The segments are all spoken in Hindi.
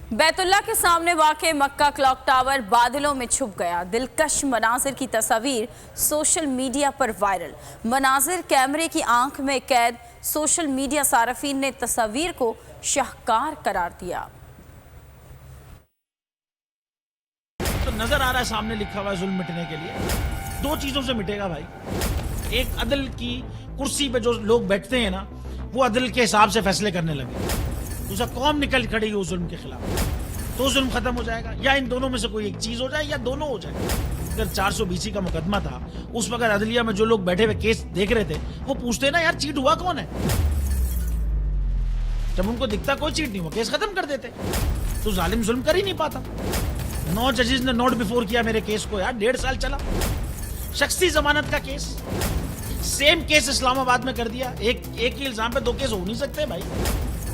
बैतुल्ला के सामने वाक़े मक्का क्लॉक टावर बादलों में छुप गया। दिलकश मनाजिर की तस्वीर सोशल मीडिया पर वायरल। मनाजिर कैमरे की आंख में कैद। सोशल मीडिया सारफीन ने तस्वीर को शाहकार करार दिया। तो नजर आ रहा है सामने लिखा हुआ है जुल्म मिटने के लिए। दो चीजों से मिटेगा भाई। एक, अदल की कुर्सी पे जो लोग बैठते हैं ना, वो अदल के हिसाब से फैसले करने लगे। दूसरा, कौम निकल खड़ी उस जुल्म के खिलाफ, तो जुल्म खत्म हो जाएगा। या इन दोनों में से कोई एक चीज हो जाए या दोनों हो जाए। अगर 420 का मुकदमा था, उस वक्त अदलिया में जो लोग बैठे हुए केस देख रहे थे, वो पूछते ना यार चीट हुआ कौन है। जब उनको दिखता कोई चीट नहीं हुआ, केस खत्म कर देते। तो जालिम जुल्म कर ही नहीं पाता। 9 जजेस ने नोट बिफोर किया मेरे केस को यार, 1.5 साल चला। शख्सी जमानत का केस, सेम केस इस्लामाबाद में कर दिया। एक ही इल्जाम पे 2 केस हो नहीं सकते भाई।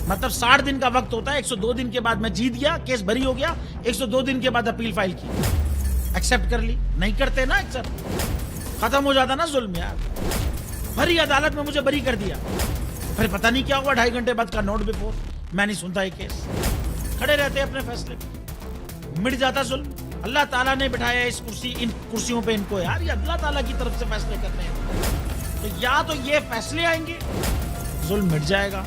मतलब 60 दिन का वक्त होता है। 102 दिन के बाद मैं जीत गया, केस बरी हो गया। 102 दिन के बाद अपील फाइल की, एक्सेप्ट कर ली। नहीं करते ना एक्सेप्ट, खत्म हो जाता ना जुल्म यार। भरी अदालत में मुझे बरी कर दिया, फिर पता नहीं क्या हुआ 2.5 घंटे बाद का नोट बिफोर। मैं नहीं सुनता ये केस, खड़े रहते अपने फैसले पे, मिट जाता जुल्म। अल्लाह ताला ने बिठाया इन कुर्सियों पे इनको यार, ये अल्लाह ताला की तरफ से फैसले करने हैं। तो या तो ये फैसले आएंगे, जुल्म मिट जाएगा,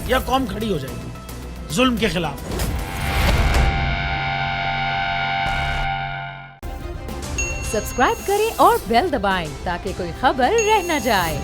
या कौम खड़ी हो जाएगी जुल्म के खिलाफ। सब्सक्राइब करें और बेल दबाएं ताकि कोई खबर रह न जाए।